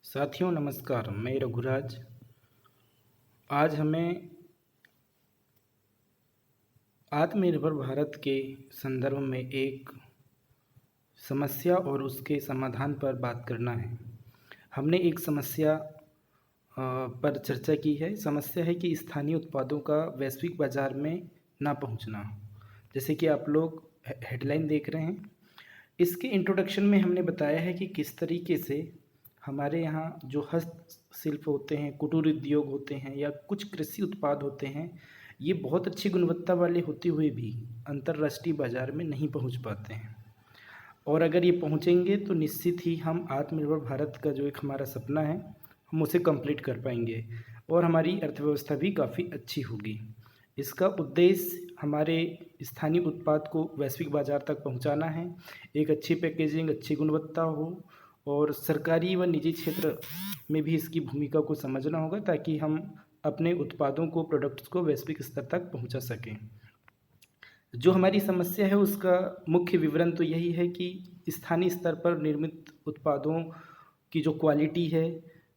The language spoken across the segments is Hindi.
साथियों नमस्कार, मैं रघुराज। आज हमें आत्मनिर्भर भारत के संदर्भ में एक समस्या और उसके समाधान पर बात करना है। हमने एक समस्या पर चर्चा की है। समस्या है कि स्थानीय उत्पादों का वैश्विक बाजार में ना पहुंचना। जैसे कि आप लोग हेडलाइन देख रहे हैं, इसके इंट्रोडक्शन में हमने बताया है कि किस तरीके से हमारे यहाँ जो हस्तशिल्प होते हैं, कुटीर उद्योग होते हैं या कुछ कृषि उत्पाद होते हैं, ये बहुत अच्छी गुणवत्ता वाले होते हुए भी अंतर्राष्ट्रीय बाज़ार में नहीं पहुंच पाते हैं। और अगर ये पहुंचेंगे तो निश्चित ही हम आत्मनिर्भर भारत का जो एक हमारा सपना है, हम उसे कंप्लीट कर पाएंगे और हमारी अर्थव्यवस्था भी काफ़ी अच्छी होगी। इसका उद्देश्य हमारे स्थानीय उत्पाद को वैश्विक बाज़ार तक पहुंचाना है। एक अच्छी पैकेजिंग, अच्छी गुणवत्ता हो और सरकारी व निजी क्षेत्र में भी इसकी भूमिका को समझना होगा ताकि हम अपने उत्पादों को, प्रोडक्ट्स को वैश्विक स्तर तक पहुंचा सकें। जो हमारी समस्या है उसका मुख्य विवरण तो यही है कि स्थानीय स्तर पर निर्मित उत्पादों की जो क्वालिटी है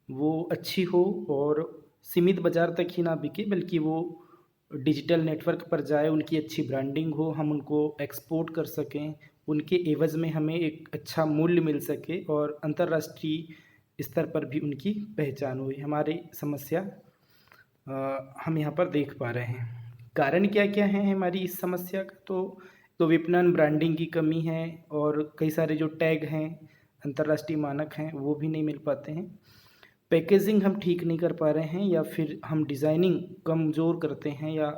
वो अच्छी हो और सीमित बाज़ार तक ही ना बिके, बल्कि वो डिजिटल नेटवर्क पर जाए, उनकी अच्छी ब्रांडिंग हो, हम उनको एक्सपोर्ट कर सकें, उनके एवज़ में हमें एक अच्छा मूल्य मिल सके और अंतर्राष्ट्रीय स्तर पर भी उनकी पहचान हुई। हमारी समस्या हम यहाँ पर देख पा रहे हैं। कारण क्या-क्या हैं हमारी इस समस्या का? तो विपणन, ब्रांडिंग की कमी है और कई सारे जो टैग हैं, अंतर्राष्ट्रीय मानक हैं, वो भी नहीं मिल पाते हैं। पैकेजिंग हम ठीक नहीं कर पा रहे हैं या फिर हम डिज़ाइनिंग कमज़ोर करते हैं या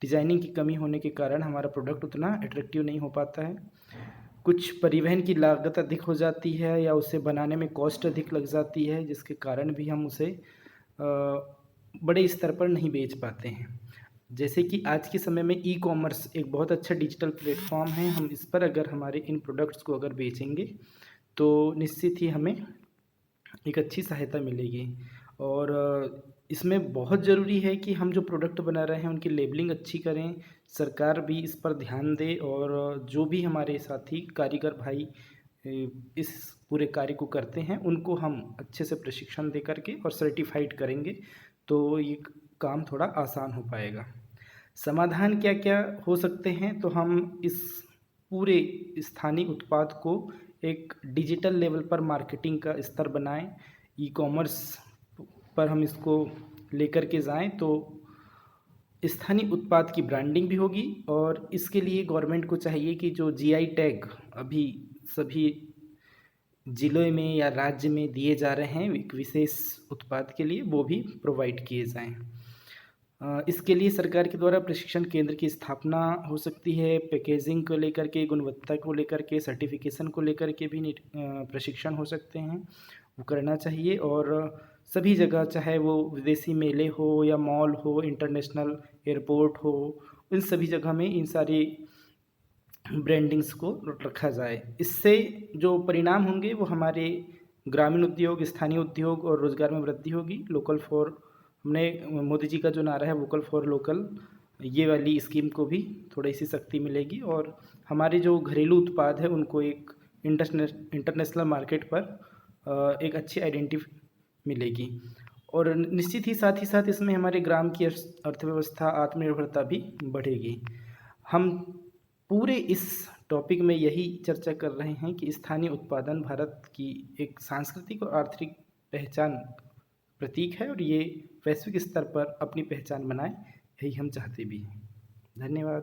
डिज़ाइनिंग की कमी होने के कारण हमारा प्रोडक्ट उतना अट्रैक्टिव नहीं हो पाता है। कुछ परिवहन की लागत अधिक हो जाती है या उसे बनाने में कॉस्ट अधिक लग जाती है, जिसके कारण भी हम उसे बड़े स्तर पर नहीं बेच पाते हैं। जैसे कि आज के समय में ई-कॉमर्स एक बहुत अच्छा डिजिटल प्लेटफ़ॉर्म है। हम इस पर अगर हमारे इन प्रोडक्ट्स को अगर बेचेंगे, तो निश्चित ही हमें एक अच्छी सहायता मिलेगी। और इसमें बहुत ज़रूरी है कि हम जो प्रोडक्ट बना रहे हैं उनकी लेबलिंग अच्छी करें, सरकार भी इस पर ध्यान दे और जो भी हमारे साथी कारीगर भाई इस पूरे कार्य को करते हैं उनको हम अच्छे से प्रशिक्षण दे करके और सर्टिफाइड करेंगे, तो ये काम थोड़ा आसान हो पाएगा। समाधान क्या-क्या हो सकते हैं? तो हम इस पूरे स्थानीय उत्पाद को एक डिजिटल लेवल पर मार्केटिंग का स्तर बनाएँ, ई-कॉमर्स पर हम इसको लेकर के जाएँ तो स्थानीय उत्पाद की ब्रांडिंग भी होगी और इसके लिए गवर्नमेंट को चाहिए कि जो जीआई टैग अभी सभी ज़िलों में या राज्य में दिए जा रहे हैं एक विशेष उत्पाद के लिए, वो भी प्रोवाइड किए जाएँ। इसके लिए सरकार के द्वारा प्रशिक्षण केंद्र की स्थापना हो सकती है। पैकेजिंग को लेकर के, गुणवत्ता को लेकर के, सर्टिफिकेशन को लेकर के भी प्रशिक्षण हो सकते हैं, वो करना चाहिए। और सभी जगह, चाहे वो विदेशी मेले हो या मॉल हो, इंटरनेशनल एयरपोर्ट हो, इन सभी जगह में इन सारी ब्रांडिंग्स को रखा जाए। इससे जो परिणाम होंगे वो हमारे ग्रामीण उद्योग, स्थानीय उद्योग और रोज़गार में वृद्धि होगी। लोकल फॉर हमने मोदी जी का जो नारा है वोकल फॉर लोकल, ये वाली स्कीम को भी थोड़ी सी शक्ति मिलेगी और हमारे जो घरेलू उत्पाद है उनको एक इंटरनेशनल मार्केट पर एक अच्छी आइडेंटिटी मिलेगी। और निश्चित ही साथ इसमें हमारे ग्राम की अर्थव्यवस्था, आत्मनिर्भरता भी बढ़ेगी। हम पूरे इस टॉपिक में यही चर्चा कर रहे हैं कि स्थानीय उत्पादन भारत की एक सांस्कृतिक और आर्थिक पहचान प्रतीक है और ये वैश्विक स्तर पर अपनी पहचान बनाए, यही हम चाहते भी हैं। धन्यवाद।